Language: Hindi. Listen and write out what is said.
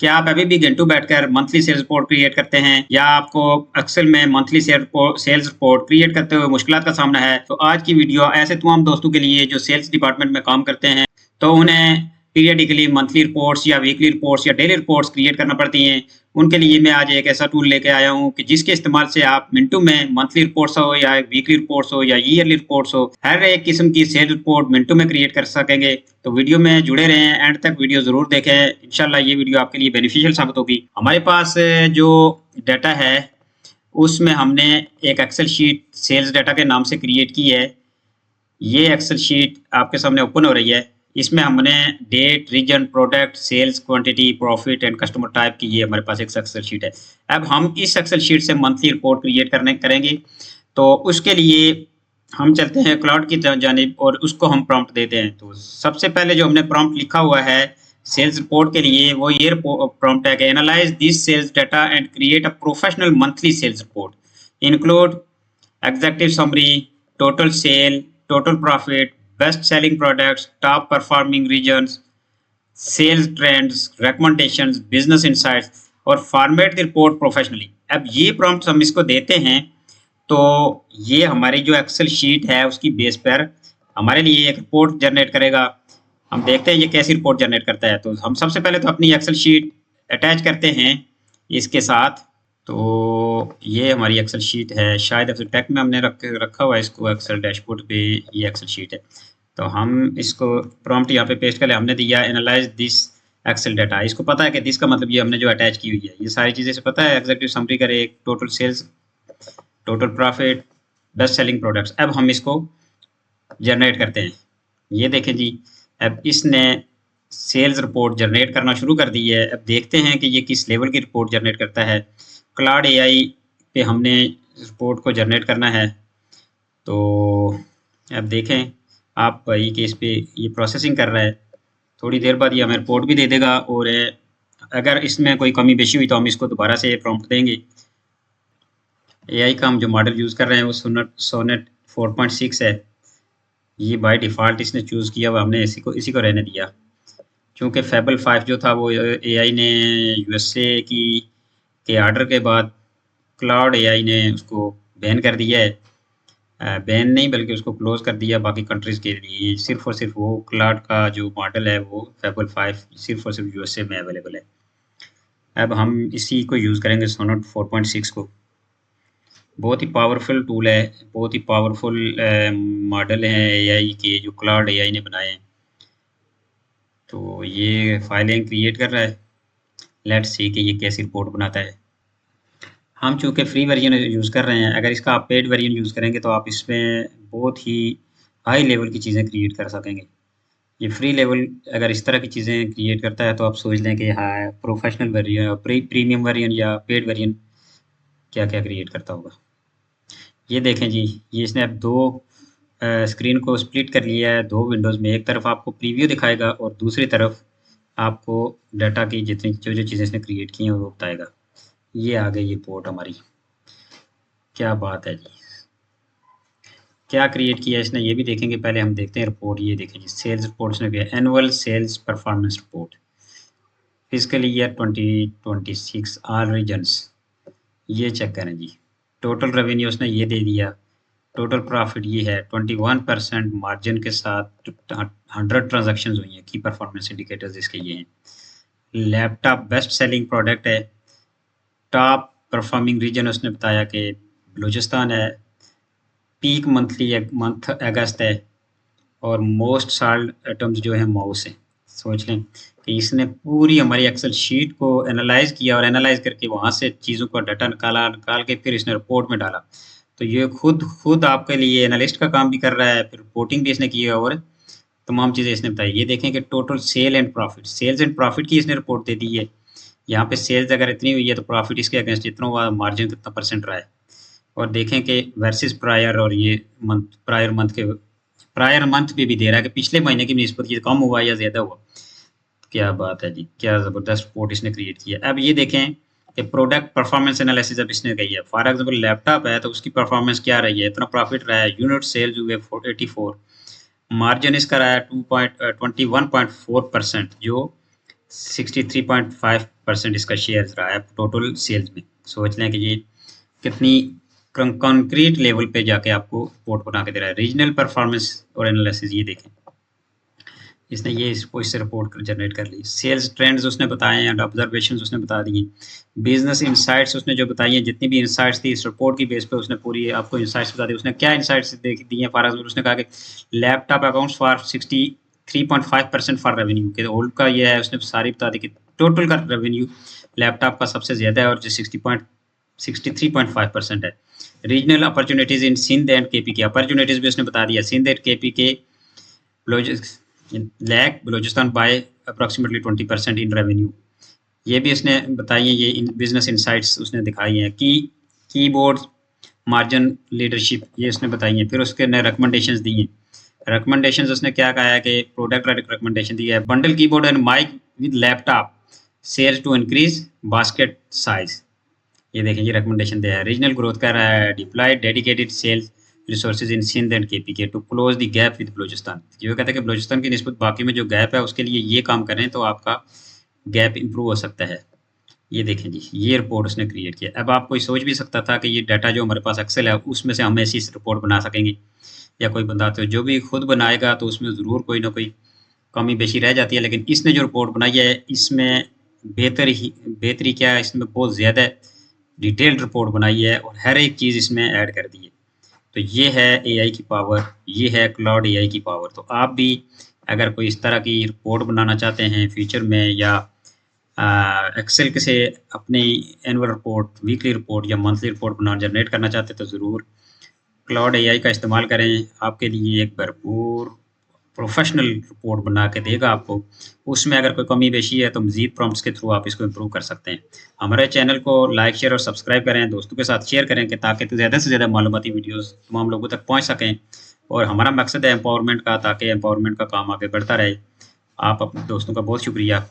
क्या आप अभी भी घंटों बैठकर मंथली सेल्स रिपोर्ट क्रिएट करते हैं या आपको एक्सेल में मंथली सेल्स रिपोर्ट क्रिएट करते हुए मुश्किलात का सामना है? तो आज की वीडियो ऐसे तमाम दोस्तों के लिए जो सेल्स डिपार्टमेंट में काम करते हैं, तो उन्हें पीरियडिकली मंथली रिपोर्ट्स या वीकली रिपोर्ट्स या डेली रिपोर्ट्स क्रिएट करना पड़ती हैं। उनके लिए मैं आज एक ऐसा टूल लेके आया हूँ कि जिसके इस्तेमाल से आप मिनटों में मंथली रिपोर्ट्स हो या वीकली रिपोर्ट्स हो या ईयरली रिपोर्ट्स हो, हर एक किस्म की सेल्स रिपोर्ट मिनटों में क्रिएट कर सकेंगे। तो वीडियो में जुड़े रहें, एंड तक वीडियो ज़रूर देखें। इंशाल्लाह ये वीडियो आपके लिए बेनिफिशियल साबित होगी। हमारे पास जो डाटा है, उसमें हमने एक एक्सेल शीट सेल्स डाटा के नाम से क्रिएट की है। ये एक्सेल शीट आपके सामने ओपन हो रही है। इसमें हमने date, region, product, sales, quantity, profit and customer type की ये हमारे पास एक एक्सेल शीट है। अब हम इस एक्सेल शीट से मंथली रिपोर्ट क्रिएट करेंगे। तो उसके लिए हम चलते हैं क्लाउड की जानिब और उसको हम प्रॉम्प्ट देते हैं। तो सबसे पहले जो हमने प्रॉम्प्ट लिखा हुआ है सेल्स रिपोर्ट के लिए, वो ये प्रॉम्प्ट है कि analyse this sales data and create a professional monthly sales report, include executive summary, total sale, total profit, best selling products, top performing regions, sales trends, recommendations, business insights और फॉर्मेट द रिपोर्ट प्रोफेशनली। अब ये प्रॉम्प्ट हम इसको देते हैं तो ये हमारी जो एक्सेल शीट है उसकी बेस पर हमारे लिए एक रिपोर्ट जनरेट करेगा। हम देखते हैं ये कैसी रिपोर्ट जनरेट करता है। तो हम सबसे पहले तो अपनी एक्सेल शीट अटैच करते हैं इसके साथ। तो ये हमारी एक्सेल शीट है, शायद एक्सेल टैग में हमने रखा हुआ है इसको, एक्सेल डैशबोर्ड पे ये एक्सेल शीट है। तो हम इसको प्रॉम्प्ट यहाँ पे पेस्ट कर ले, हमने दिया एनालाइज दिस एक्सेल डाटा। इसको पता है कि दिस का मतलब ये हमने जो अटैच की हुई है, ये सारी चीज़ें से पता है। एग्जेक्टिव समरी करे, total sales, total profit, best selling products. अब हम इसको जनरेट करते हैं। ये देखें जी, अब इसने सेल्स रिपोर्ट जनरेट करना शुरू कर दी है। अब देखते हैं कि ये किस लेवल की रिपोर्ट जनरेट करता है। क्लाउड एआई पे हमने रिपोर्ट को जनरेट करना है। तो अब देखें आप भाई कि इस पे ये प्रोसेसिंग कर रहा है। थोड़ी देर बाद ये हमें रिपोर्ट भी दे देगा और अगर इसमें कोई कमी बेशी हुई तो हम इसको दोबारा से प्रॉम्प्ट देंगे। एआई का हम जो मॉडल यूज़ कर रहे हैं वो सोनेट 4.6 है। ये बाय डिफ़ॉल्ट इसने चूज़ किया हुआ, हमने इसी को रहने दिया। क्योंकि फेबल 5 जो था वो एआई ने यूएसए के ऑर्डर के बाद क्लाउड एआई ने उसको बैन कर दिया है। बैन नहीं बल्कि उसको क्लोज कर दिया बाकी कंट्रीज़ के लिए। सिर्फ और सिर्फ वो क्लाउड का जो मॉडल है वो फेबल 5 सिर्फ और सिर्फ यूएसए में अवेलेबल है। अब हम इसी को यूज़ करेंगे, सोनेट 4.6 को। बहुत ही पावरफुल टूल है, बहुत ही पावरफुल मॉडल हैं एआई के जो क्लाउड एआई ने बनाए हैं। तो ये फाइलें क्रिएट कर रहा है। लेट्स सी कि ये कैसी रिपोर्ट बनाता है। हम चूँकि फ्री वर्जन यूज़ कर रहे हैं, अगर इसका आप पेड वर्जन यूज़ करेंगे तो आप इसमें बहुत ही हाई लेवल की चीज़ें क्रिएट कर सकेंगे। ये फ्री लेवल अगर इस तरह की चीज़ें क्रिएट करता है तो आप सोच लें कि हाँ, प्रोफेशनल वर्जन, प्रीमियम वर्जन या पेड वर्जन क्या-क्या क्रिएट करता होगा। ये देखें जी, ये इसने अब दो स्क्रीन को स्प्लिट कर लिया है दो विंडोज़ में। एक तरफ आपको प्रीव्यू दिखाएगा और दूसरी तरफ आपको डाटा की जितनी जो चीज़ें इसने क्रिएट की हैं वो बताएगा। ये आ गई ये पोर्ट हमारी। क्या बात है जी, क्या क्रिएट किया इसने ये भी देखेंगे। पहले हम देखते हैं रिपोर्ट। ये देखें जी, सेल्स रिपोर्ट इसने किया, annual sales performance report fiscal year 2026 all regions. ये चेक करें जी, टोटल रेवेन्यू उसने ये दे दिया। टोटल प्रॉफिट ये है 21% मार्जिन के साथ 100 ट्रांजैक्शंस हुई हैं। की परफॉर्मेंस इंडिकेटर्स इसके ये हैं। लैपटॉप बेस्ट सेलिंग प्रोडक्ट है। टॉप परफॉर्मिंग रीजन उसने बताया कि बलूचिस्तान है। पीक मंथ अगस्त है और मोस्ट सॉल्ड आइटम्स जो है माउस है। सोच लें कि इसने पूरी हमारी एक्सेल शीट को एनालाइज किया और एनालाइज करके वहाँ से चीज़ों का डाटा निकाल के फिर इसने रिपोर्ट में डाला। तो ये खुद आपके लिए एनालिस्ट का काम भी कर रहा है, फिर रिपोर्टिंग भी इसने की है और तमाम चीज़ें इसने बताई। ये देखें कि total sale and profit, sales and profit की इसने रिपोर्ट दे दी है। यहाँ पे सेल्स अगर इतनी हुई है तो प्रॉफिट इसके अगेंस्ट इतना हुआ, मार्जिन कितना परसेंट रहा है। और देखें कि वर्सेस प्रायर और ये प्रायर मंथ पे भी दे रहा है कि पिछले महीने की निस्बत ये कम हुआ या ज़्यादा हुआ। क्या बात है जी, क्या ज़बरदस्त रिपोर्ट इसने क्रिएट किया। अब ये देखें कि प्रोडक्ट परफॉर्मेंस एनालिसिस अब इसने कही है। फॉर एग्जाम्पल लैपटॉप है तो उसकी परफॉर्मेंस क्या रही है, इतना प्रॉफिट रहा है, यूनिट सेल्स हुए 84, मार्जिन इसका रहा है 21.4% जो 63.5 परसेंट इसका शेयर रहा है टोटल सेल्स में। सोच लें कि ये कितनी कॉन्क्रीट लेवल पे जाके आपको रिपोर्ट बना के दे रहा है। रीजनल परफॉर्मेंस और एनालिसिस, ये देखें इसने ये इससे रिपोर्ट जनरेट कर ली। सेल्स ट्रेंड्स उसने बताए हैं, ऑब्जर्वेशंस उसने बता दिए। बिजनेस इंसाइट्स उसने जो बताई हैं, जितनी भी इंसाइट्स थी इस रिपोर्ट की बेस पे उसने पूरी आपको इंसाइट्स बता दी। उसने क्या इंसाइट्स दी हैं? फॉर एग्जाम्पल उसने कहा कि laptop accounts for 63.5% for revenue के होल्ड का ये है, उसने सारी बता दी कि टोटल का रेवेन्यू लैपटॉप का सबसे ज़्यादा है और जो 63.5% है। Regional opportunities in Sindh and KP के अपॉर्चुनिटीज़ भी उसने बता दिया। सिंध एंड केपी के lag Balochistan by approximately 20% in revenue, ये भी उसने बताई है। ये इन बिजनेस इंसाइट्स उसने दिखाई हैं। कीबोर्ड मार्जिन लीडरशिप, ये उसने बताई है। फिर उसके अंदर रिकमेंडेशंस दी हैं। रिकमेंडेशंस उसने क्या कहा है कि प्रोडक्ट रिकमेंडेशन दी है। Bundle keyboard and mic with laptop sales to increase basket size, ये देखें ये रिकमेंडेशन दिया है। रीजनल ग्रोथ कर रहा है। Deployed dedicated sales resources in Sindh and KPK to close the gap with Balochistan, ये कहता है कि बलोचिस्तान की निस्बत बाकी में जो गैप है उसके लिए ये काम करें तो आपका गैप इंप्रूव हो सकता है। ये देखें जी, ये रिपोर्ट उसने क्रिएट किया। अब आप कोई सोच भी सकता था कि ये डाटा जो हमारे पास एक्सेल है उसमें से हम ऐसी रिपोर्ट बना सकेंगे, या कोई बंदा तो जो भी खुद बनाएगा तो उसमें ज़रूर कोई ना कोई कमी बेशी रह जाती है। लेकिन इसने जो रिपोर्ट बनाई है इसमें बेहतरी क्या है, इसमें बहुत ज़्यादा डिटेल्ड रिपोर्ट बनाई है और हर एक चीज़ इसमें ऐड कर दी है। तो ये है एआई की पावर, ये है क्लाउड एआई की पावर। तो आप भी अगर कोई इस तरह की रिपोर्ट बनाना चाहते हैं फ्यूचर में, या एक्सेल के से अपनी एनुअल रिपोर्ट, वीकली रिपोर्ट या मंथली रिपोर्ट जनरेट करना चाहते हैं, तो ज़रूर क्लाउड एआई का इस्तेमाल करें। आपके लिए एक भरपूर प्रोफेशनल रिपोर्ट बना के देगा आपको। उसमें अगर कोई कमी बेशी है तो मज़ीद प्रॉम्प्ट्स के थ्रू आप इसको इम्प्रूव कर सकते हैं। हमारे चैनल को लाइक, शेयर और सब्सक्राइब करें, दोस्तों के साथ शेयर करें कि ताकि तो ज़्यादा से ज़्यादा मालूमाती वीडियोस तमाम लोगों तक पहुंच सकें। और हमारा मकसद है एम्पावरमेंट का, ताकि एम्पावरमेंट का काम आगे बढ़ता रहे। आप अपने दोस्तों का बहुत शुक्रिया।